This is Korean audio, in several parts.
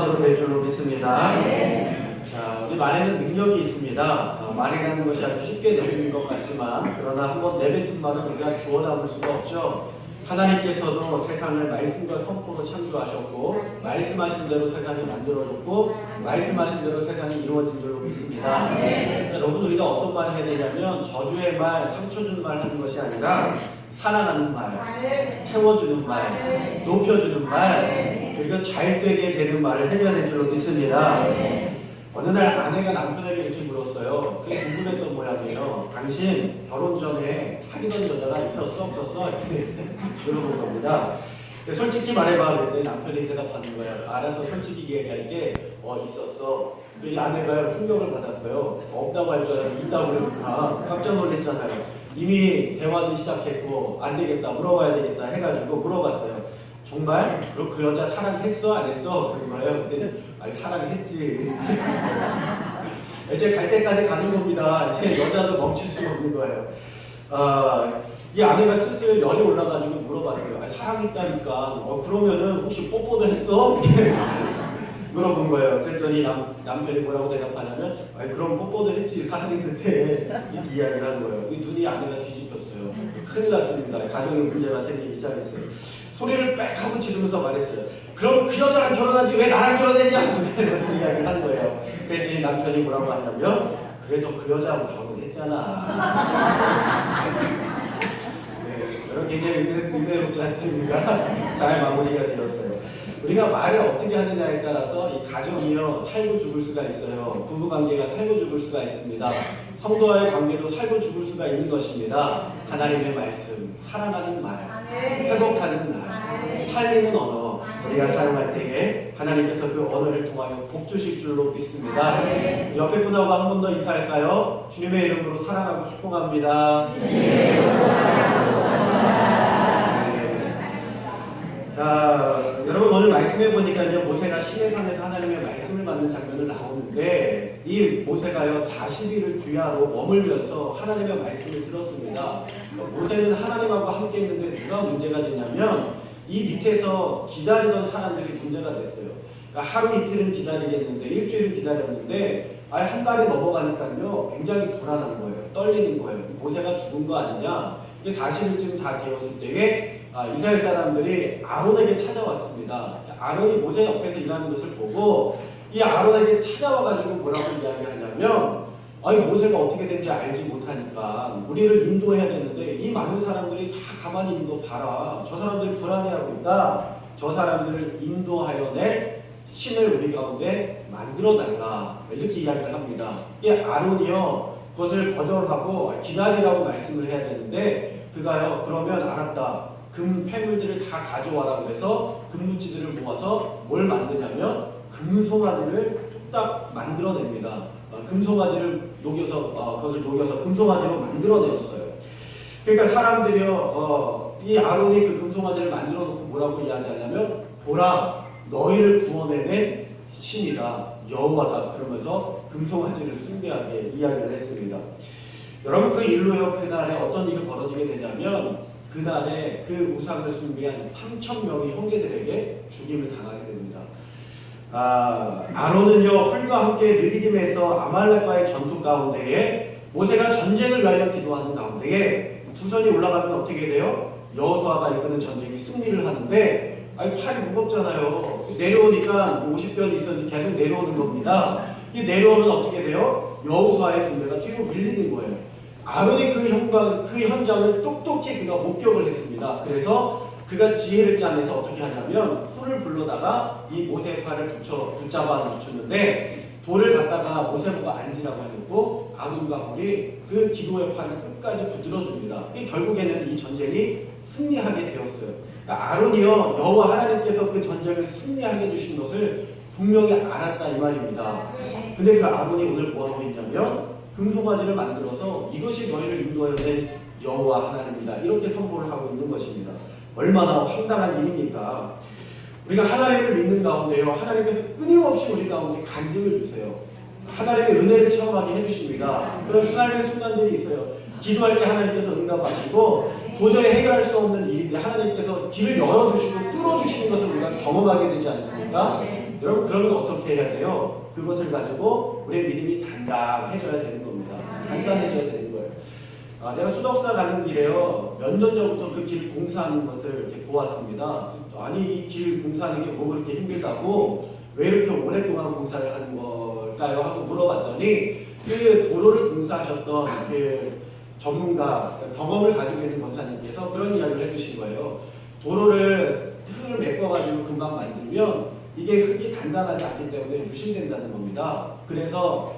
기도하도록 될 줄로 믿습니다. 자, 우리 말에는 능력이 있습니다. 말이라는 것이 아주 쉽게 내뱉는 것 같지만 그러나 한번 내뱉은 말은 우리가 주워 담을 수가 없죠. 하나님께서도 세상을 말씀과 선포로 창조하셨고 말씀하신 대로 세상이 만들어졌고 말씀하신 대로 세상이 이루어진 줄로 믿습니다. 여러분, 우리가 어떤 말을 해야 되냐면 저주의 말, 상처 주는 말 하는 것이 아니라 사랑하는 말, 세워주는 말, 높여주는 말, 그리고 잘 되게 되는 말을 해야 될 줄로 믿습니다. 어느 날 아내가 남편에게 이렇게 물었어요. 그게 궁금했던 모양이에요. 당신 결혼 전에 사귀던 여자가 있었어? 없었어? 이렇게 물어본 겁니다. 솔직히 말해봐. 그랬더니 남편이 대답하는 거예요. 알아서 솔직히 얘기할게. 있었어. 이 아내가 충격을 받았어요. 없다고 할 줄 알았는데 있다고 그러니까 깜짝 놀랐잖아요. 이미 대화는 시작했고 안 되겠다, 물어봐야 되겠다 해가지고 물어봤어요. 정말? 그럼 그 여자 사랑했어? 안 했어? 그런 거예요. 그때는 아니 사랑했지. 이제 갈 때까지 가는 겁니다. 제 여자도 멈출 수가 없는 거예요. 이 아내가 슬슬 열이 올라가지고 물어봤어요. 아니, 사랑했다니까. 그러면은 혹시 뽀뽀도 했어? 물어본 거예요. 그랬더니 남편이 뭐라고 대답하냐면 아니 그럼 뽀뽀도 했지 사랑했는데 이렇게 이야기를 한 거예요. 이 눈이 아내가 뒤집혔어요. 큰일 났습니다. 가정의 문제가 생기기 시작했어요. 소리를 빽 하고 지르면서 말했어요. 그럼 그 여자랑 결혼하지 왜 나랑 결혼했냐? 이러면서 이야기를 한 거예요. 그랬더니 남편이 뭐라고 하냐면 그래서 그 여자하고 결혼했잖아. 네, 이렇게 이제 은혜롭지 않습니까? 잘 마무리가 되었어요. 우리가 말을 어떻게 하느냐에 따라서 이 가정이요 살고 죽을 수가 있어요. 부부관계가 살고 죽을 수가 있습니다. 성도와의 관계도 살고 죽을 수가 있는 것입니다. 하나님의 말씀, 사랑하는 말, 회복하는 말, 살리는 언어 우리가 사용할 때에 하나님께서 그 언어를 통하여 복 주실 줄로 믿습니다. 옆에 분하고 한 번 더 인사할까요? 주님의 이름으로 사랑하고 축복합니다. 자, 여러분 오늘 말씀해 보니까요 모세가 시내산에서 하나님의 말씀을 받는 장면을 나오는데 이 모세가요 40일을 주야로 머물면서 하나님의 말씀을 들었습니다. 모세는 하나님하고 함께 있는데 누가 문제가 됐냐면 이 밑에서 기다리던 사람들이 문제가 됐어요. 그러니까 하루 이틀은 기다리겠는데 일주일은 기다렸는데 한 달이 넘어가니까요 굉장히 불안한 거예요. 떨리는 거예요. 모세가 죽은 거 아니냐. 이게 40일쯤 다 되었을 때에 이스라엘 사람들이 아론에게 찾아왔습니다. 아론이 모세 옆에서 일하는 것을 보고 이 아론에게 찾아와가지고 뭐라고 이야기하냐면 아니 모세가 어떻게 된지 알지 못하니까 우리를 인도해야 되는데 이 많은 사람들이 다 가만히 있는 거 봐라. 저 사람들이 불안해하고 있다. 저 사람들을 인도하여 낼 신을 우리 가운데 만들어달라. 이렇게 이야기를 합니다. 이게 아론이요 그것을 거절하고 기다리라고 말씀을 해야 되는데 그가요 그러면 알았다. 금 폐물들을 다 가져와라 그래서 금붙이들을 모아서 뭘 만드냐면 금송아지를 뚝딱 만들어냅니다. 금송아지를 녹여서 그것을 녹여서 금송아지로 만들어내었어요. 그러니까 사람들이요 이 아론이 그 금송아지를 만들어 놓고 뭐라고 이야기하냐면 보라 너희를 구원해낸 신이다 여호와다 그러면서 금송아지를 숭배하게 이야기를 했습니다. 여러분 그 일로요 그날에 어떤 일이 벌어지게 되냐면 그날에 그 우상을 숭배한 3,000명의 형제들에게 죽임을 당하게 됩니다. 아론은요 훌과 함께 르비딤에서 아말렉과의 전투 가운데에 모세가 전쟁을 위하여 기도하는 가운데에 두 손이 올라가면 어떻게 돼요? 여호수아가 이끄는 전쟁이 승리를 하는데 팔이 무겁잖아요. 내려오니까 50변이 있었는데 계속 내려오는 겁니다. 이 내려오면 어떻게 돼요? 여호수아의 군대가 뒤로 밀리는 거예요. 아론이 그 현장을 똑똑히 그가 목격을 했습니다. 그래서 그가 지혜를 짜내서 어떻게 하냐면 풀을 불러다가 이 모세의 팔을 붙잡아 늦추는데 돌을 갖다가 모세 보고 앉으라고 해놓고 아론과 홀이 그 기도의 팔을 끝까지 붙들어줍니다. 결국에는 이 전쟁이 승리하게 되었어요. 그러니까 아론이요 여호와 하나님께서 그 전쟁을 승리하게 해주신 것을 분명히 알았다 이 말입니다. 근데 그 아론이 오늘 뭐하고 있냐면 금송아지를 만들어서 이것이 너희를 인도하여 낸 여호와 하나님이다 이렇게 선포를 하고 있는 것입니다. 얼마나 황당한 일입니까? 우리가 하나님을 믿는 가운데요 하나님께서 끊임없이 우리 가운데 간증을 주세요. 하나님의 은혜를 체험하게 해주십니다. 그런 하나님의 순간들이 있어요. 기도할 때 하나님께서 응답하시고 도저히 해결할 수 없는 일인데 하나님께서 길을 열어주시고 뚫어주시는 것을 우리가 우리가 경험하게 되지 않습니까? 여러분 그러면 어떻게 해야 돼요? 그것을 가지고 우리의 믿음이 단단해져야 되는 겁니다. 단단해져야 되는 거예요. 제가 수덕사 가는 길에요. 몇 년 전부터 그 길 공사하는 것을 이렇게 보았습니다. 아니 이 길 공사하는 게 뭐 그렇게 힘들다고 왜 이렇게 오랫동안 공사를 하는 걸까요? 하고 물어봤더니 그 도로를 공사하셨던 그 전문가, 경험을 가지고 있는 권사님께서 그런 이야기를 해주신 거예요. 도로를 흙을 메꿔가지고 금방 만들면 이게 흙이 단단하지 않기 때문에 유실된다는 겁니다. 그래서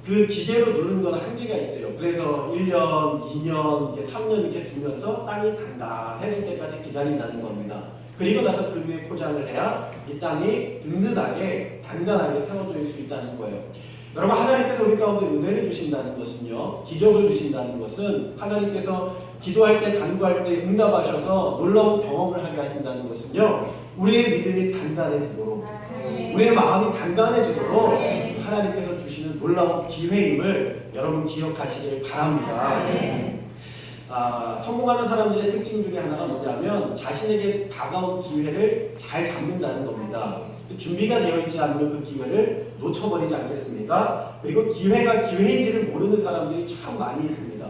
그 기계로 누르는 건 한계가 있대요. 그래서 1년, 2년, 이렇게 3년 이렇게 두면서 땅이 단단해질 때까지 기다린다는 겁니다. 그리고 나서 그 위에 포장을 해야 이 땅이 든든하게, 단단하게 세워질 수 있다는 거예요. 여러분 하나님께서 우리 가운데 은혜를 주신다는 것은요. 기적을 주신다는 것은 하나님께서 기도할 때, 간구할 때 응답하셔서 놀라운 경험을 하게 하신다는 것은요. 우리의 믿음이 단단해지도록, 우리의 마음이 단단해지도록 하나님께서 주시는 놀라운 기회임을 여러분 기억하시길 바랍니다. 성공하는 사람들의 특징 중에 하나가 뭐냐면 자신에게 다가온 기회를 잘 잡는다는 겁니다. 준비가 되어 있지 않으면 그 기회를 놓쳐버리지 않겠습니까? 그리고 기회가 기회인지를 모르는 사람들이 참 많이 있습니다.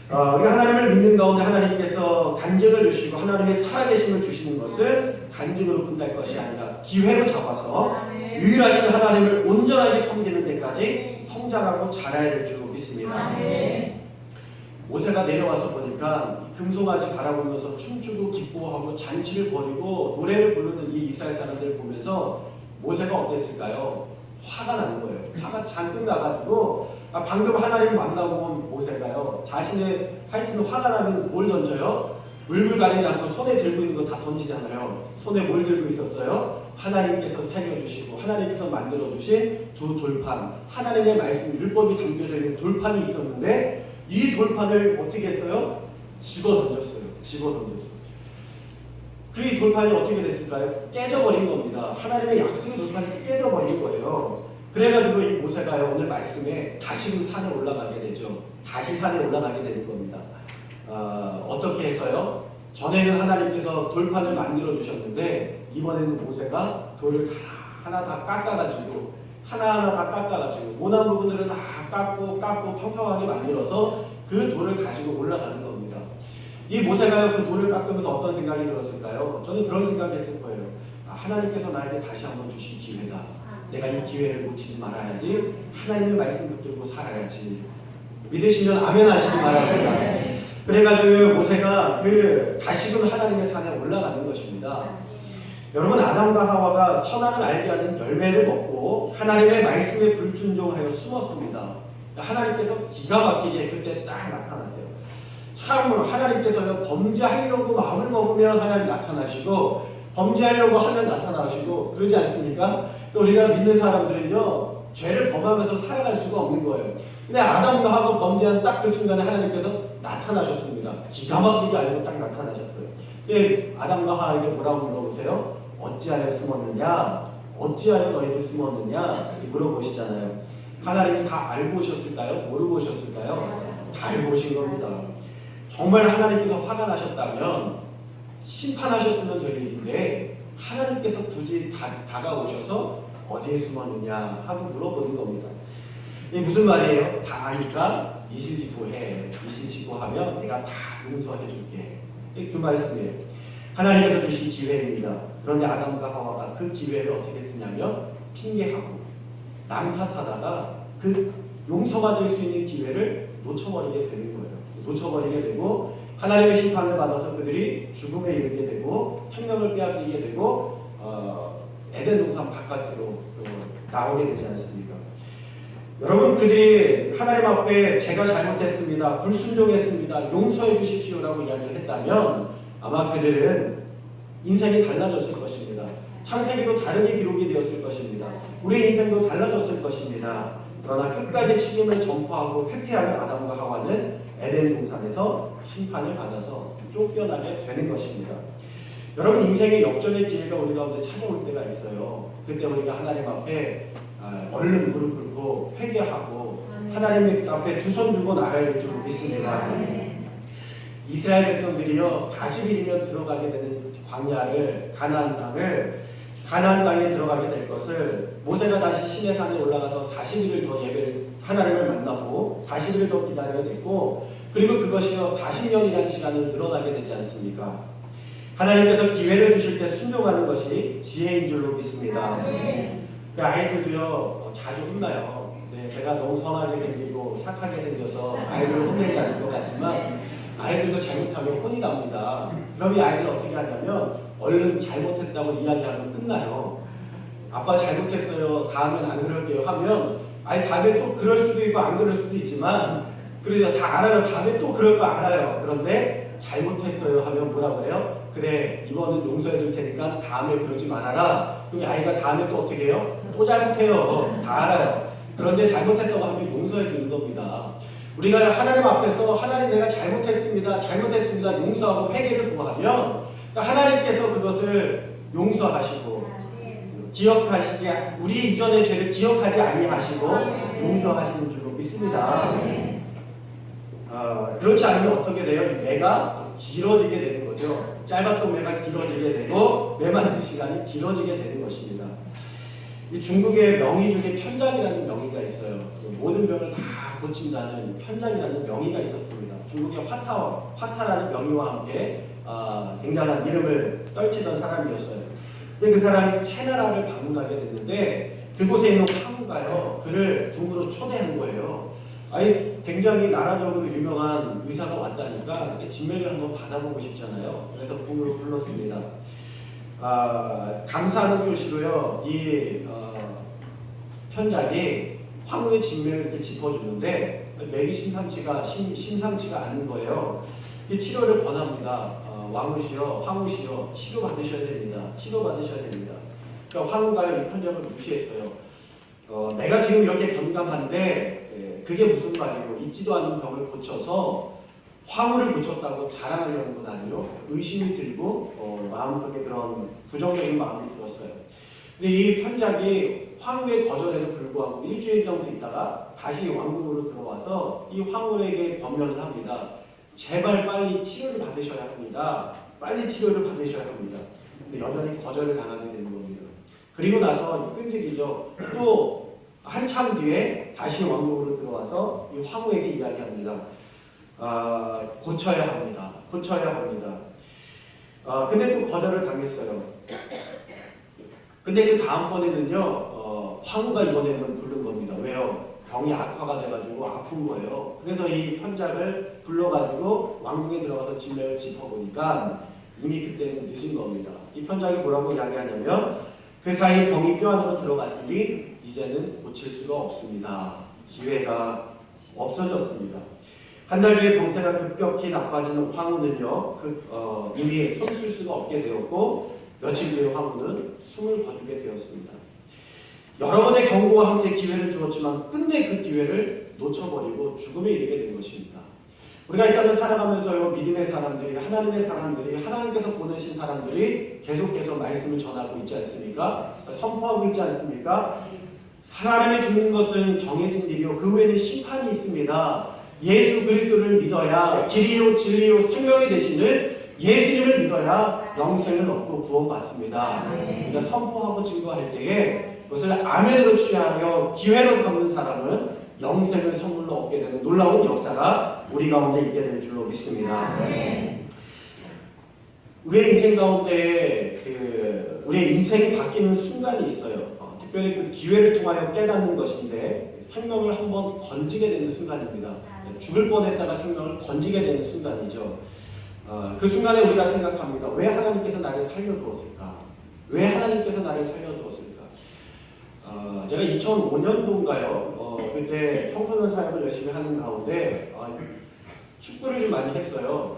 우리가 하나님을 믿는 가운데 하나님께서 간증을 주시고 하나님의 살아계심을 주시는 것을 간증으로 끝날 것이 아니라 기회로 잡아서 유일하신 하나님을 온전하게 섬기는 데까지 성장하고 자라야 될 줄 믿습니다. 모세가 내려와서 보니까 금송아지 바라보면서 춤추고 기뻐하고 잔치를 벌이고 노래를 부르는 이 이스라엘 사람들을 보면서 모세가 어땠을까요? 화가 나는 거예요. 화가 잔뜩 나가지고 방금 하나님 만나고 온 모세가요. 자신의 하여튼 화가 나면 뭘 던져요? 물불 가리지 않고 손에 들고 있는 거 다 던지잖아요. 손에 뭘 들고 있었어요? 하나님께서 새겨주시고 하나님께서 만들어주신 두 돌판, 하나님의 말씀, 율법이 담겨져 있는 돌판이 있었는데 이 돌판을 어떻게 했어요? 집어 던졌어요. 집어 던졌어요. 그 돌판이 어떻게 됐을까요? 깨져버린 겁니다. 하나님의 약속의 돌판이 깨져버린 거예요. 그래가지고 이 모세가요, 오늘 말씀에 다시금 산에 올라가게 되죠. 다시 산에 올라가게 되는 겁니다. 어떻게 해서요? 전에는 하나님께서 돌판을 만들어 주셨는데 이번에는 모세가 돌을 하나 다 깎아가지고 하나하나 다 깎아가지고 모난 부분들을 다 깎고 평평하게 만들어서 그 돌을 가지고 올라가는 겁니다. 이 모세가요 그 돌을 깎으면서 어떤 생각이 들었을까요? 저는 그런 생각했을 거예요. 하나님께서 나에게 다시 한번 주신 기회다. 내가 이 기회를 놓치지 말아야지. 하나님의 말씀 붙들고 살아야지. 믿으시면 아멘 하시기 바랍니다. 그래가지고 모세가 다시금 하나님의 산에 올라가는 것입니다. 여러분 아담과 하와가 선악을 알게 하는 열매를 먹고 하나님의 말씀에 불순종하여 숨었습니다. 하나님께서 기가 막히게 그때 딱 나타나세요. 참 하나님께서요 범죄하려고 마음을 먹으면 하나님 나타나시고 범죄하려고 하면 나타나시고 그러지 않습니까? 또 우리가 믿는 사람들은요 죄를 범하면서 살아갈 수가 없는 거예요. 근데 아담과 하와 범죄한 딱 그 순간에 하나님께서 나타나셨습니다. 기가 막히게 알고 딱 나타나셨어요. 아담과 하와에게 뭐라고 물어보세요? 어찌하여 숨었느냐? 어찌하여 너희들 숨었느냐? 이렇게 물어보시잖아요. 하나님이 다 알고 오셨을까요? 모르고 오셨을까요? 다 알고 오신 겁니다. 정말 하나님께서 화가 나셨다면 심판하셨으면 될 일인데 하나님께서 굳이 다가오셔서 어디에 숨었느냐 하고 물어보는 겁니다. 이게 무슨 말이에요? 다 아니까 이실직고해. 이실직고하면 내가 다 용서해 줄게. 그 말씀이에요. 하나님께서 주신 기회입니다. 그런데 아담과 하와가 그 기회를 어떻게 쓰냐면 핑계하고 남 탓하다가 그 용서받을 수 있는 기회를 놓쳐버리게 되는 거예요. 놓쳐버리게 되고 하나님의 심판을 받아서 그들이 죽음에 이르게 되고 생명을 빼앗기게 되고 에덴 동산 바깥으로 나오게 되지 않습니까? 여러분 그들이 하나님 앞에 제가 잘못했습니다. 불순종했습니다. 용서해 주십시오라고 이야기를 했다면 아마 그들은 인생이 달라졌을 것입니다. 창세기도 다르게 기록이 되었을 것입니다. 우리의 인생도 달라졌을 것입니다. 그러나 끝까지 책임을 전파하고 회피하는 아담과 하와는 에덴 동산에서 심판을 받아서 쫓겨나게 되는 것입니다. 여러분 인생의 역전의 기회가 우리 가운데 찾아올 때가 있어요. 그때 우리가 하나님 앞에 얼른 무릎 꿇고 회개하고 하나님 앞에 두 손 들고 나가야 될 줄 믿습니다. 이스라엘 백성들이요 40일이면 들어가게 되는 광야를 가나안 땅에 들어가게 될 것을 모세가 다시 시내산에 올라가서 40일을 더 예배를 하나님을 만나고 40일을 더 기다려야 됐고 그리고 그것이요 40년이라는 시간을 늘어나게 되지 않습니까? 하나님께서 기회를 주실 때 순종하는 것이 지혜인 줄로 믿습니다. 아이들도요 자주 혼나요. 네, 제가 너무 선하게 생기고 착하게 생겨서 아이들을 혼내지 않을 것 같지만 아이들도 잘못하면 혼이 납니다. 그럼 이 아이들 어떻게 하냐면 얼른 잘못했다고 이야기하면 끝나요. 아빠 잘못했어요. 다음엔 안 그럴게요 하면 아니 다음에 또 그럴 수도 있고 안 그럴 수도 있지만 그래서 다 알아요. 다음에 또 그럴 거 알아요. 그런데 잘못했어요 하면 뭐라고 해요? 그래 이번은 용서해 줄 테니까 다음에 그러지 말아라. 그럼 아이가 다음에 또 어떻게 해요? 또 잘못해요. 다 알아요. 그런데 잘못했다고 하면 용서해 주는 겁니다. 우리가 하나님 앞에서 하나님 내가 잘못했습니다 용서하고 회개를 구하면 그러니까 하나님께서 그것을 용서하시고 기억하시게 우리 이전의 죄를 기억하지 아니하시고 용서하시는 줄로 믿습니다. 그렇지 않으면 어떻게 돼요? 매가 길어지게 되는 거죠. 짧았던 매가 길어지게 되고 매 만들 시간이 길어지게 되는 것입니다. 이 중국의 명의 중에 편장이라는 명의가 있어요. 모든 병을 다 고친다는 편장이라는 명의가 있었습니다. 중국의 화타라는 명의와 함께 굉장한 이름을 떨치던 사람이었어요. 근데 그 사람이 채나라를 방문하게 됐는데 그곳에 있는 황후가요 그를 궁으로 초대한 거예요. 아니 굉장히 나라적으로 유명한 의사가 왔다니까 진맥을 한번 받아보고 싶잖아요. 그래서 궁으로 불렀습니다. 감사하는 표시로요 이 편작이 황후의 진맥을 이렇게 짚어주는데 맥이 심상치가 않은 거예요. 이 치료를 권합니다. 왕후시여, 황후시여 치료받으셔야 됩니다. 치료받으셔야 됩니다. 그러니까 황후가 이 편작을 무시했어요. 내가 지금 이렇게 건강한데 그게 무슨 말이에요? 있지도 않은 병을 고쳐서 황후를 고쳤다고 자랑하려는 건 아니요. 의심이 들고 마음속에 그런 부정적인 마음이 들었어요. 근데 이 편작이 황후의 거절에도 불구하고 일주일 정도 있다가 다시 왕궁으로 들어와서 이 황후에게 권면을 합니다. 제발 빨리 치료를 받으셔야 합니다. 빨리 치료를 받으셔야 합니다. 근데 여전히 거절을 당하게 되는 겁니다. 그리고 나서 끈질기죠. 또 한참 뒤에 다시 왕궁으로 들어와서 이 황후에게 이야기합니다. 고쳐야 합니다. 고쳐야 합니다. 근데 또 거절을 당했어요. 근데 그 다음번에는요, 황후가 이번에는 부른 겁니다. 왜요? 병이 악화가 돼가지고 아픈 거예요. 그래서 이 편작을 불러가지고 왕궁에 들어가서 진맥을 짚어보니까 이미 그때는 늦은 겁니다. 이 편작이 뭐라고 이야기하냐면 그 사이 병이 뼈 안으로 들어갔으니 이제는 고칠 수가 없습니다. 기회가 없어졌습니다. 한 달 뒤에 병세가 급격히 나빠지는 황후는요, 이미 손 쓸 수가 없게 되었고 며칠 뒤에 황후는 숨을 거두게 되었습니다. 여러 번의 경고와 함께 기회를 주었지만 끝내 그 기회를 놓쳐버리고 죽음에 이르게 된 것입니다. 우리가 이 땅을 살아가면서요, 믿음의 사람들이, 하나님의 사람들이, 하나님께서 보내신 사람들이 계속해서 말씀을 전하고 있지 않습니까? 선포하고 있지 않습니까? 사람이 죽는 것은 정해진 일이요, 그 후에는 심판이 있습니다. 예수 그리스도를 믿어야 길이요 진리요 생명이 되시는 예수님을 믿어야 영생을 얻고 구원받습니다. 그러니까 선포하고 증거할 때에 그것을 아멘으로 취하며 기회로 삼는 사람은 영생을 선물로 얻게 되는 놀라운 역사가 우리 가운데 있게 될 줄로 믿습니다. 우리의 인생 가운데 우리의 인생이 바뀌는 순간이 있어요. 특별히 그 기회를 통하여 깨닫는 것인데 생명을 한번 건지게 되는 순간입니다. 죽을 뻔했다가 생명을 건지게 되는 순간이죠. 그 순간에 우리가 생각합니다. 왜 하나님께서 나를 살려주었을까? 왜 하나님께서 나를 살려주었을까? 제가 2005년도인가요? 그때 청소년 사역을 열심히 하는 가운데 축구를 좀 많이 했어요.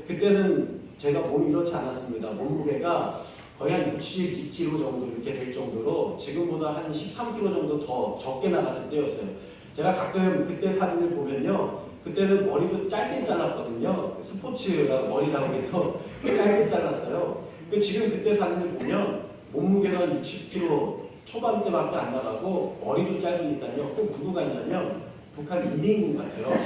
그때는 제가 몸이 이렇지 않았습니다. 몸무게가 거의 한 62kg 정도 이렇게 될 정도로 지금보다 한 13kg 정도 더 적게 나갔을 때였어요. 제가 가끔 그때 사진을 보면요, 그때는 머리도 짧게 잘랐거든요. 스포츠라고 머리라고 해서 짧게 잘랐어요. 지금 그때 사진을 보면 몸무게가 60kg 초반대밖에 안 나가고 머리도 짧으니까요. 꼭 누구 같냐면 북한 인민군 같아요.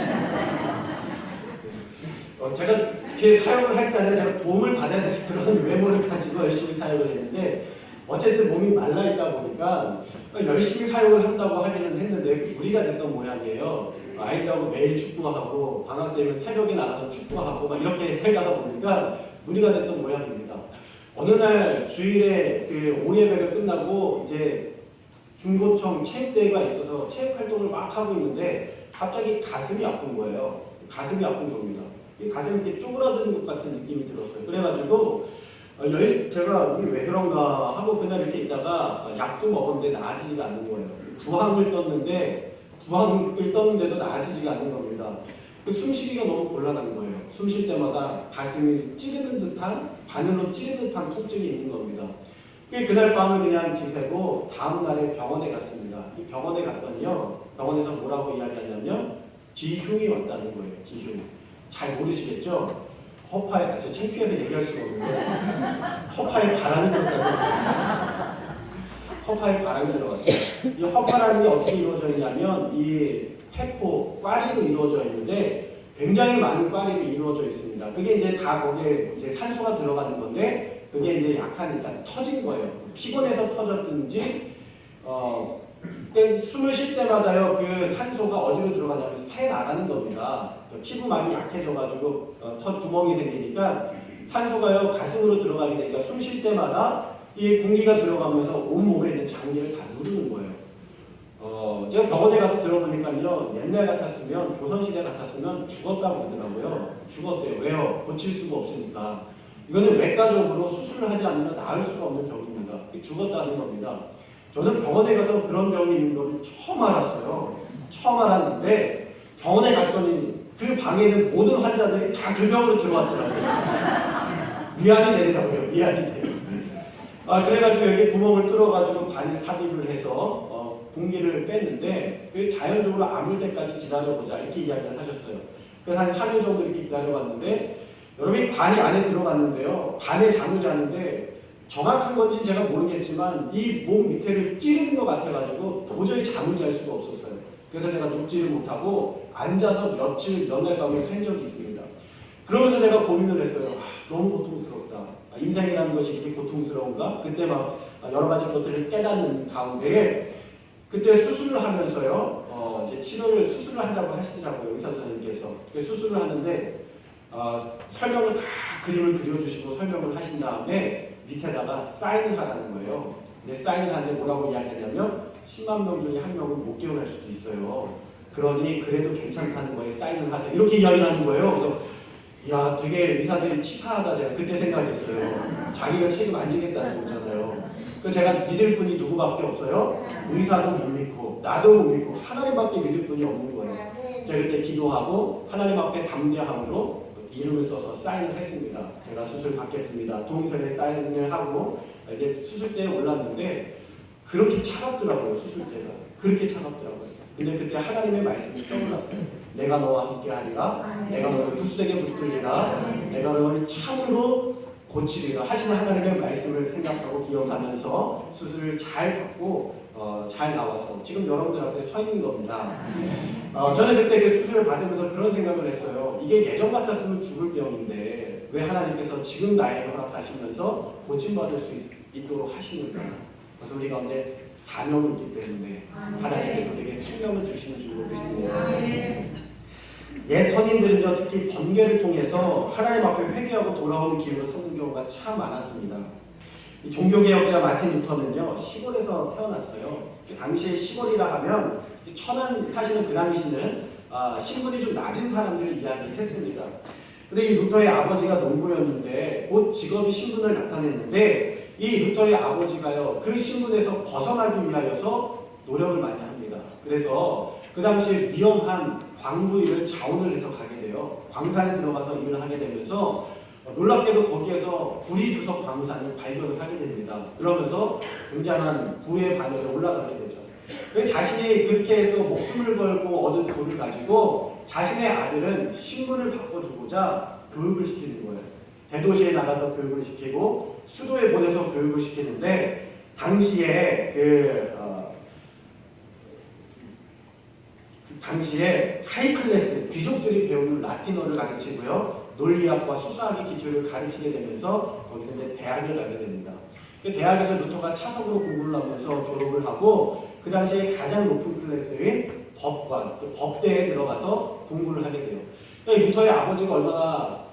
제가 이렇게 사용을 할 때 아니라 제가 도움을 받아야 될 그런 외모를 가지고 열심히 사용을 했는데 어쨌든 몸이 말라있다 보니까 열심히 사용을 한다고 하기는 했는데 무리가 됐던 모양이에요. 아이들하고 매일 축구하고 방학 되면 새벽에 나가서 축구하고 막 이렇게 살다가 보니까 무리가 됐던 모양입니다. 어느 날 주일에 그 오예배가 끝나고 이제 중고청 체육대회가 있어서 체육 활동을 막 하고 있는데 갑자기 가슴이 아픈 거예요. 가슴이 아픈 겁니다. 이 가슴이 이렇게 쪼그라드는 것 같은 느낌이 들었어요. 그래가지고 제가 이게 왜 그런가 하고 그날 이렇게 있다가 약도 먹었는데 나아지지가 않는 거예요. 부항을 떴는데도 나아지지가 않는 겁니다. 숨쉬기가 너무 곤란한 거예요. 숨 쉴 때마다 가슴이 찌르는 듯한, 바늘로 찌르는 듯한 통증이 있는 겁니다. 그날 밤을 그냥 지새고 다음날에 병원에 갔습니다. 이 병원에 갔더니요, 병원에서 뭐라고 이야기하냐면 기흉이 왔다는 거예요. 기흉. 잘 모르시겠죠? 허파에, 진짜 창피해서 얘기할 수가 없는데 허파에 바람이 들어갔다는 거예요. 허파에 바람이 들어갔어요. 이 허파라는 게 어떻게 이루어져 있냐면 이 폐포, 꽈리로 이루어져 있는데 굉장히 많은 꽈리로 이루어져 있습니다. 그게 이제 다 거기에 이제 산소가 들어가는 건데 그게 이제 약하니까 터진 거예요. 피곤해서 터졌든지 숨을 쉴 때마다요 그 산소가 어디로 들어가냐면 새 나가는 겁니다. 피부막이 약해져가지고 턱구멍이 생기니까 산소가요 가슴으로 들어가게 되니까 숨 쉴 때마다 이 공기가 들어가면서 온몸에 있는 장기를 다 누르는 거예요. 제가 병원에 가서 들어보니까요 옛날 같았으면 조선시대 같았으면 죽었다고 그러더라고요. 죽었대요. 왜요? 고칠 수가 없으니까. 이거는 외과적으로 수술을 하지 않으면 나을 수가 없는 병입니다. 죽었다는 겁니다. 저는 병원에 가서 그런 병이 있는 걸 처음 알았어요. 처음 알았는데 병원에 갔더니 그 방에 있는 모든 환자들이 다 그 병으로 들어왔더라고요. 위안이 되더라고요. 위안이 돼요. 그래가지고 여기 구멍을 뚫어가지고 바늘 삽입을 해서 공기를 빼는데 자연적으로 아물 때까지 기다려보자 이렇게 이야기를 하셨어요. 그래서 한 3일 정도 이렇게 기다려봤는데 여러분이 관이 안에 들어갔는데요. 밤에 잠을 자는데 정확한 건지는 제가 모르겠지만 이 몸 밑에를 찌르는 것 같아가지고 도저히 잠을 잘 수가 없었어요. 그래서 제가 눕지를 못하고 앉아서 며칠 몇 날 밤을 샌 적이 있습니다. 그러면서 제가 고민을 했어요. 너무 고통스럽다. 인생이라는 것이 이렇게 고통스러운가? 그때 막 여러 가지 것들을 깨닫는 가운데에 그때 수술을 하면서요. 이제 수술을 한다고 하시더라고요. 의사 선생님께서. 수술을 하는데 설명을 다 그림을 그려주시고 설명을 하신 다음에 밑에다가 사인을 하라는 거예요. 근데 사인을 하는데 뭐라고 이야기하냐면 10만 명 중에 한 명은 못 깨어날 수도 있어요. 그러니 그래도 괜찮다는 거에 사인을 하세요. 이렇게 이야기를 하는 거예요. 그래서 야, 되게 의사들이 치사하다 제가 그때 생각했어요. 자기가 책임 안 지겠다는 거잖아요. 그 제가 믿을 분이 누구밖에 없어요? 의사도 못 믿고 나도 못 믿고 하나님밖에 믿을 분이 없는 거예요. 제가 그때 기도하고 하나님 앞에 담대함으로 이름을 써서 사인을 했습니다. 제가 수술 받겠습니다. 동선에 사인을 하고 이제 수술대에 올랐는데 그렇게 차갑더라고요. 수술대가 그렇게 차갑더라고요. 근데 그때 하나님의 말씀이 떠올랐어요. 내가 너와 함께하리라. 내가 너를 굳세게 붙들리라. 내가 너를 참으로 고치리라 하시는 하나님의 말씀을 생각하고 기억하면서 수술을 잘 받고 잘 나와서 지금 여러분들 앞에 서 있는 겁니다. 저는 그때 그 수술을 받으면서 그런 생각을 했어요. 이게 예전 같았으면 죽을 병인데 왜 하나님께서 지금 나에게 허락하시면서 고침받을 수 있도록 하시는가. 그래서 우리 가운데 사명이 있기 때문에 하나님께서 내게 생명을 주시는 줄로 믿습니다. 옛 선인들은요, 특히 번개를 통해서 하나님 앞에 회개하고 돌아오는 기회를 찾는 경우가 참 많았습니다. 이 종교개혁자 마틴 루터는요, 시골에서 태어났어요. 당시에 시골이라 하면 천안 사시는 그 당시는 신분이 좀 낮은 사람들을 이야기했습니다. 근데 이 루터의 아버지가 농부였는데 곧 직업이 신분을 나타냈는데 이 루터의 아버지가요, 그 신분에서 벗어나기 위하여서 노력을 많이 합니다. 그래서 그 당시에 위험한 광부 일을 자원을 해서 가게 돼요. 광산에 들어가서 일을 하게 되면서 놀랍게도 거기에서 구리주석 광산을 발견을 하게 됩니다. 그러면서 굉장한 부의 반열에 올라가게 되죠. 자신이 그렇게 해서 목숨을 걸고 얻은 부를 가지고 자신의 아들은 신분을 바꿔주고자 교육을 시키는 거예요. 대도시에 나가서 교육을 시키고 수도에 보내서 교육을 시키는데 당시에 당시에 하이클래스 귀족들이 배우는 라틴어를 가르치고요. 논리학과 수사학의 기초를 가르치게 되면서 거기서 이제 대학을 가게 됩니다. 그 대학에서 루터가 차석으로 공부를 하면서 졸업을 하고 그 당시에 가장 높은 클래스인 법관, 그 법대에 들어가서 공부를 하게 돼요. 루터의 아버지가 얼마나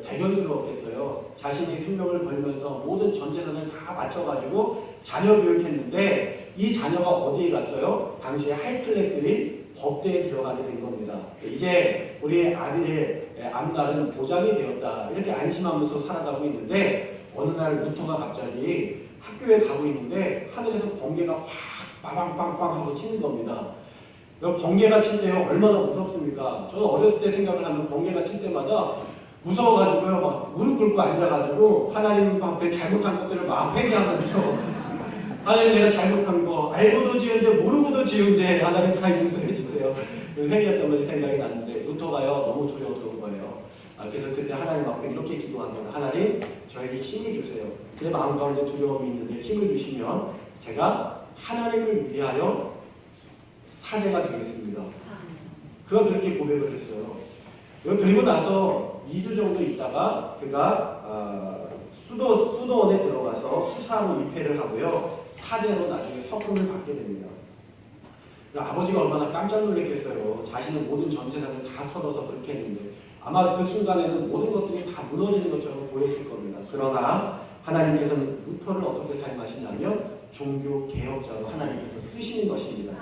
대견스러웠겠어요. 자신이 생명을 걸면서 모든 전 재산을 다 바쳐가지고 자녀 교육했는데 이 자녀가 어디에 갔어요? 당시에 하이 클래스인 법대에 들어가게 된 겁니다. 이제 우리 아들의 앞날은 보장이 되었다. 이렇게 안심하면서 살아가고 있는데 어느 날 루터가 갑자기 학교에 가고 있는데 하늘에서 번개가 확 빠방빵빵 하고 치는 겁니다. 번개가 칠 때요 얼마나 무섭습니까? 저는 어렸을 때 생각을 하면 번개가 칠 때마다 무서워가지고요 막 무릎 꿇고 앉아가지고 하나님 앞에 잘못한 것들을 막 회개하면서 하나님 내가 잘못한 거 알고도 지은 죄 모르고도 지은 죄 하나님 다 용서해 주세요. 회개했던 것이 생각이 났는데 루터가요 너무 두려웠던 거예요. 그래서 그때 하나님 앞에 이렇게 기도한 거예요. 하나님 저에게 힘을 주세요. 내 마음 가운데 두려움이 있는데 힘을 주시면 제가 하나님을 위하여 사제가 되겠습니다. 그가 그렇게 고백을 했어요. 그리고 나서 2주 정도 있다가 그가 수도원에 들어가서 수사로 입회를 하고요. 사제로 나중에 석금을 받게 됩니다. 아버지가 얼마나 깜짝 놀랐겠어요. 자신의 모든 전 재산을 다 털어서 그렇게 했는데 아마 그 순간에는 모든 것들이 다 무너지는 것처럼 보였을 겁니다. 그러나 하나님께서는 루터를 어떻게 사용하시냐면 종교 개혁자로 하나님께서 쓰시는 것입니다.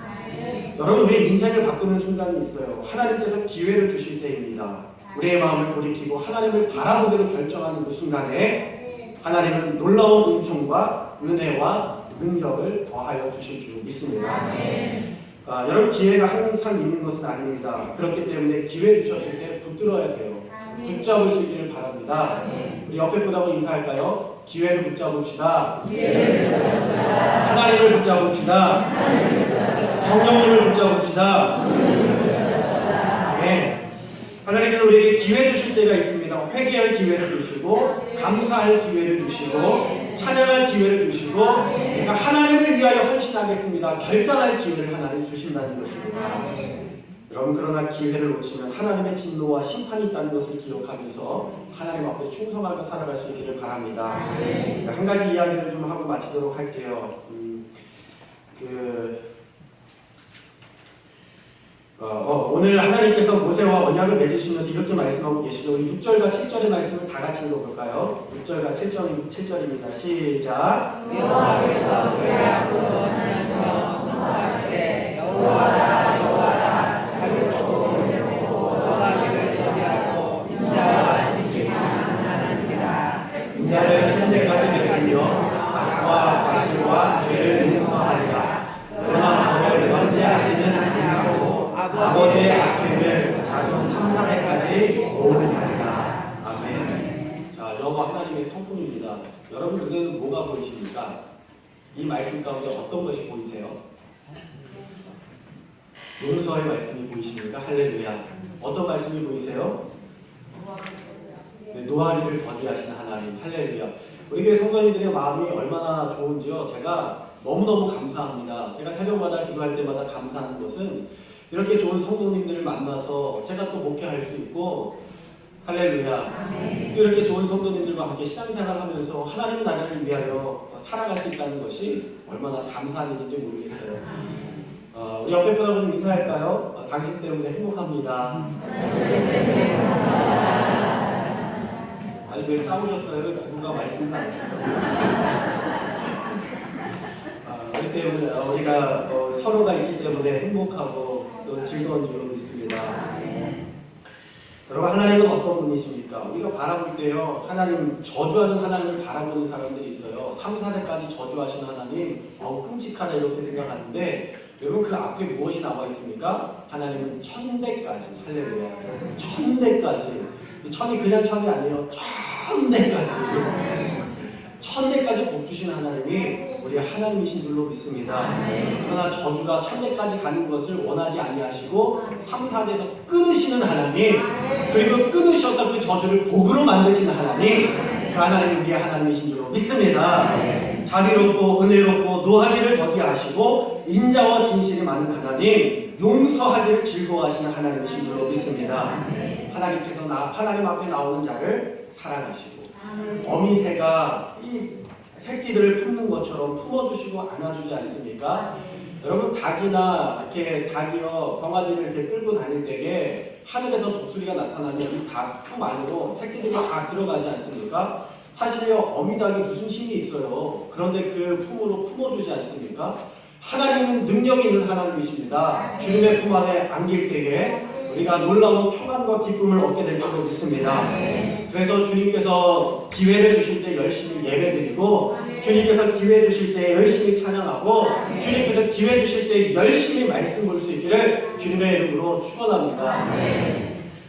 여러분 우리의 인생을 바꾸는 순간이 있어요. 하나님께서 기회를 주실 때입니다. 우리의 마음을 돌이키고 하나님을 바라보기로 결정하는 그 순간에 하나님은 놀라운 은총과 은혜와 능력을 더하여 주실 줄 믿습니다. 여러분 기회가 항상 있는 것은 아닙니다. 그렇기 때문에 기회 주셨을 때 붙들어야 돼요. 붙잡을 수 있기를 바랍니다. 우리 옆에 분하고 인사할까요? 기회를 붙잡읍시다. 하나님을 붙잡읍시다. 성령님을 붙잡읍시다. 네. 하나님께서 우리에게 기회 주실 때가 있습니다. 회개할 기회를 주시고 감사할 기회를 주시고 찬양할 기회를 주시고 내가 하나님을 위하여 헌신하겠습니다. 결단할 기회를 하나님 주신다는 것입니다. 여러분 그러나 기회를 놓치면 하나님의 진노와 심판이 있다는 것을 기억하면서 하나님 앞에 충성하며 살아갈 수 있기를 바랍니다. 한 가지 이야기를 좀 하고 마치도록 할게요. 오늘 하나님께서 모세와 언약을 맺으시면서 이렇게 말씀하고 계시죠. 우리 6절과 7절의 말씀을 다 같이 읽어볼까요? 6절과 7절입니다. 시작. 여호와께서 그의 앞으로 나셔서 선포하시되 여호와라 여호와라 자비롭고 은혜롭고 너하기를 더디하고 인자와 진실한 하나님이라. 인자를 천대까지 베풀며 악과 과실과 죄를 용서하리라. 그러나 너를 연재하지는 아니하고 아버지의 악행을 자손 3, 4대까지 보호하리라. 아멘. 자, 여호와 하나님의 성품입니다. 여러분 눈에는 뭐가 보이십니까? 이 말씀 가운데 어떤 것이 보이세요? 용서의 말씀이 보이십니까? 할렐루야. 어떤 말씀이 보이세요? 네, 노하리를 더디하시는 하나님. 할렐루야. 우리 교회 성도님들의 마음이 얼마나 좋은지요. 제가 너무너무 감사합니다. 제가 새벽마다 기도할 때마다 감사하는 것은 이렇게 좋은 성도님들을 만나서 제가 또 목회할 수 있고 할렐루야. 또 이렇게 좋은 성도님들과 함께 신앙생활을 하면서 하나님 나라를 위하여 살아갈 수 있다는 것이 얼마나 감사한 일인지 모르겠어요. 우리 옆에 분하고 좀 인사할까요? 당신 때문에 행복합니다. 아니 왜 싸우셨어요? 왜 부부가 말씀을 안 했어요? 그렇기 때문에 우리가 서로가 있기 때문에 행복하고 또 즐거운 줄 믿습니다. 여러분 하나님은 어떤 분이십니까? 우리가 바라볼 때요 하나님 저주하는 하나님을 바라보는 사람들이 있어요. 3, 4대까지 저주하시는 하나님 끔찍하다 이렇게 생각하는데 여러분 그 앞에 무엇이 나와 있습니까? 하나님은 1000대까지 할렐루야 1000대까지 천이 그냥 천이 아니에요. 1000대까지 1000대까지 복 주시는 하나님이 우리 하나님이신 줄로 믿습니다. 그러나 저주가 1000대까지 가는 것을 원하지 아니하시고 3, 4대에서 끊으시는 하나님 그리고 끊으셔서 그 저주를 복으로 만드시는 하나님 그 하나님이 우리의 하나님이신 줄로 믿습니다. 자비롭고 은혜롭고 노하기를 더디하시고 인자와 진실이 많은 하나님 용서하기를 즐거워하시는 하나님이신 줄로 믿습니다. 하나님께서 하나님 앞에 나오는 자를 사랑하시고 어미새가 이 새끼들을 품는 것처럼 품어주시고 안아주지 않습니까? 여러분 닭이나 이렇게 닭이요 병아리를 이렇게 끌고 다닐 때에 하늘에서 독수리가 나타나면 이 닭 품 안으로 새끼들이 다 들어가지 않습니까? 사실요 어미닭이 무슨 힘이 있어요. 그런데 그 품으로 품어주지 않습니까? 하나님은 능력이 있는 하나님이십니다. 주님의 품 안에 안길 때에 우리가 놀라운 평안과 기쁨을 얻게 될 줄로 믿습니다. 그래서 주님께서 기회를 주실 때 열심히 예배드리고 주님께서 기회 주실 때 열심히 찬양하고 주님께서 기회 주실 때 열심히 말씀 볼 수 있기를 주님의 이름으로 축원합니다.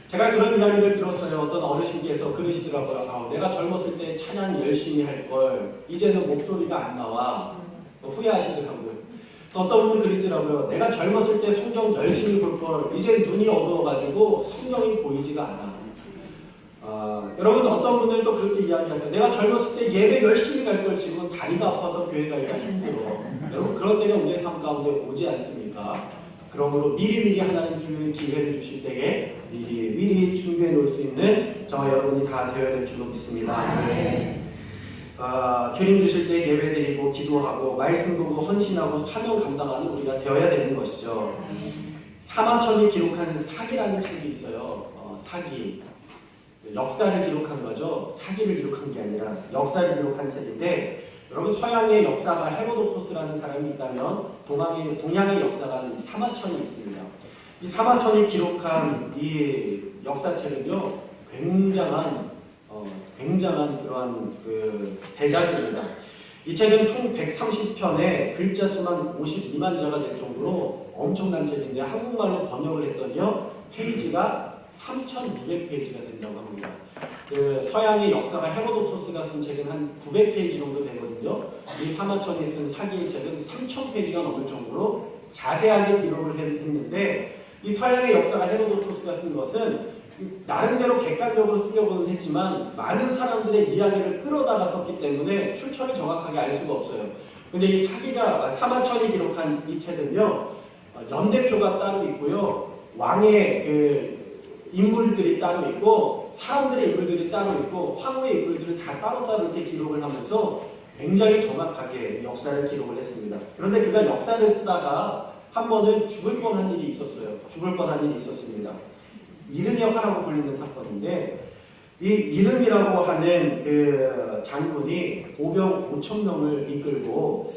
제가 그런 이야기를 들었어요. 어떤 어르신께서 그러시더라고요. 내가 젊었을 때 찬양 열심히 할 걸 이제는 목소리가 안 나와. 후회하시더라고요. 또 어떤 분이 그러시더라고요. 내가 젊었을 때 성경 열심히 볼 걸 이제 눈이 어두워가지고 성경이 보이지가 않아. 여러분 어떤 분들도 그렇게 이야기하세요. 내가 젊었을 때 예배 열심히 갈 걸 지금 다리가 아파서 교회 가기가 힘들어. 여러분 그런 때가 우리의 삶 가운데 오지 않습니까? 그러므로 미리미리 하나님 주님의 기회를 주실 때에 미리 준비해 놓을 수 있는 저와 여러분이 다 되어야 될 줄로 믿습니다. 주님 주실 때 예배드리고 기도하고 말씀 보고 헌신하고 사명 감당하는 우리가 되어야 되는 것이죠. 사마천이 기록한 사기라는 책이 있어요. 사기. 역사를 기록한 거죠. 사기를 기록한 게 아니라 역사를 기록한 책인데 여러분 서양의 역사가 헤로도토스라는 사람이 있다면 동양의 역사가는 이 사마천이 있습니다. 이 사마천이 기록한 이 역사책은요 굉장한 그러한 그 대작입니다. 이 책은 총 130편에 글자 수만 52만 자가 될 정도로 엄청난 책인데 한국말로 번역을 했더니요 페이지가 3,200페이지가 된다고 합니다. 그 서양의 역사가 헤로도토스가 쓴 책은 한 900페이지 정도 되거든요. 이 사마천이 쓴 사기의 책은 3,000페이지가 넘을 정도로 자세하게 기록을 했는데 이 서양의 역사가 헤로도토스가 쓴 것은 나름대로 객관적으로 쓰려고는 했지만 많은 사람들의 이야기를 끌어다가 썼기 때문에 출처를 정확하게 알 수가 없어요. 근데 이 사마천이 기록한 이 책은요 연대표가 따로 있고요 왕의 그 인물들이 따로 있고 사람들의 인물들이 따로 있고 황후의 인물들을 다 따로따로 이렇게 기록을 하면서 굉장히 정확하게 역사를 기록을 했습니다. 그런데 그가 역사를 쓰다가 한 번은 죽을 뻔한 일이 있었어요. 죽을 뻔한 일이 있었습니다. 이른의 화라고 불리는 사건인데 이 이른이라고 하는 그 장군이 보병 5,000명을 이끌고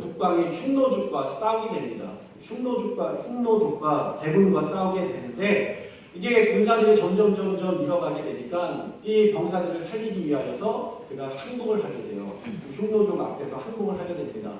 북방의 흉노족과 싸우게 됩니다. 흉노족과 대군과 싸우게 되는데 이게 군사들이 점점 밀어가게 되니까 이 병사들을 살리기 위하여서 그가 항복을 하게 돼요. 흉노족 앞에서 항복을 하게 됩니다.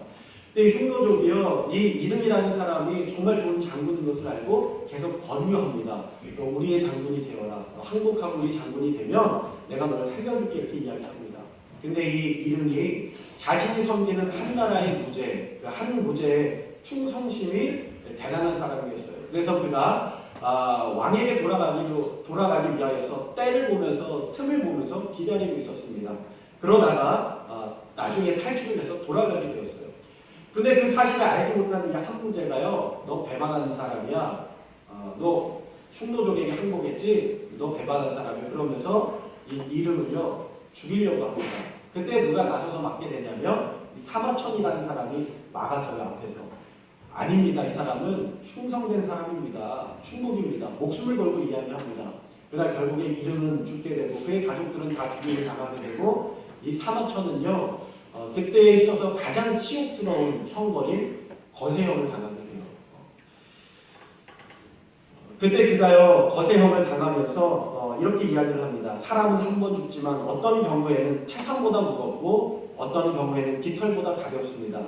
근데 흉노족이요, 이 이른이라는 사람이 정말 좋은 장군인 것을 알고 계속 권유합니다. 너 우리의 장군이 되어라. 항복하고 우리 장군이 되면 내가 너를 살려줄게 이렇게 이야기합니다. 근데 이 이른이 자신이 섬기는 한 나라의 부제, 그 한 부제의 충성심이 대단한 사람이었어요. 그래서 그가 왕에게 돌아가기 위하여서 때를 보면서 틈을 보면서 기다리고 있었습니다. 그러다가 나중에 탈출을 해서 돌아가게 되었어요. 근데 그 사실을 알지 못하는 이 한부제가요, 너 배반하는 사람이야. 너 흉노족에게 항복했지? 너 배반한 사람이야. 그러면서 이 이름을요 죽이려고 합니다. 그때 누가 나서서 막게 되냐면 이 사마천이라는 사람이 막아서요 앞에서. 아닙니다. 이 사람은 충성된 사람입니다. 충복입니다. 목숨을 걸고 이야기합니다. 그러나 결국에 이름은 죽게 되고 그의 가족들은 다 죽임을 당하게 되고 이 사마천은요 그때에 있어서 가장 치욕스러운 형벌인 거세형을 당하게 돼요. 그때 그가요 거세형을 당하면서 이렇게 이야기를 합니다. 사람은 한 번 죽지만 어떤 경우에는 태산보다 무겁고 어떤 경우에는 깃털보다 가볍습니다.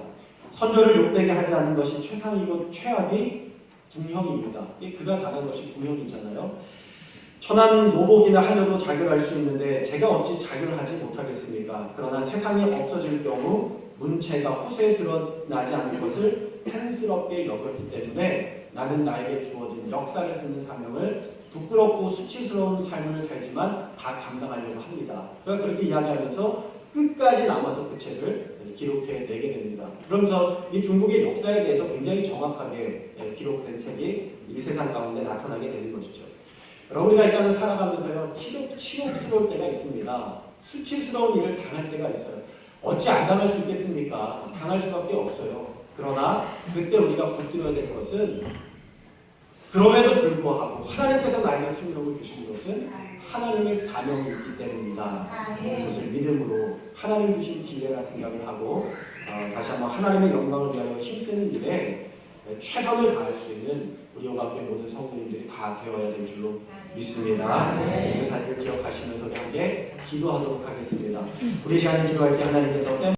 선조를 욕되게 하지 않는 것이 최상이고 최악이 궁형입니다. 그가 당한 것이 궁형이잖아요. 천한 노복이나 하려도 자결할 수 있는데 제가 어찌 자결하지 못하겠습니까? 그러나 세상이 없어질 경우 문체가 후세에 드러나지 않을 것을 팬스럽게 여겼기 때문에 나는 나에게 주어진 역사를 쓰는 사명을 부끄럽고 수치스러운 삶을 살지만 다 감당하려고 합니다. 그가 그렇게 이야기하면서 끝까지 남아서 그 책을 기록해내게 됩니다. 그러면서 이 중국의 역사에 대해서 굉장히 정확하게 기록된 책이 이 세상 가운데 나타나게 되는 것이죠. 여러분, 우리가 이 땅을 살아가면서요, 치욕스러울 때가 있습니다. 수치스러운 일을 당할 때가 있어요. 어찌 안 당할 수 있겠습니까? 당할 수밖에 없어요. 그러나 그때 우리가 붙들어야 될 것은, 그럼에도 불구하고 하나님께서 나에게 생명을 주신 것은 하나님의 사명이 있기 때문이다. 그것을 믿음으로 하나님 주신 기회라 생각을 하고 다시 한번 하나님의 영광을 위하여 힘쓰는 일에 최선을 다할 수 있는 우리 오각교회 모든 성도님들이 다 되어야 될 줄로 믿습니다. 그 사실을 기억하시면서 함께 기도하도록 하겠습니다. 우리 시간에 기도할 때 하나님께서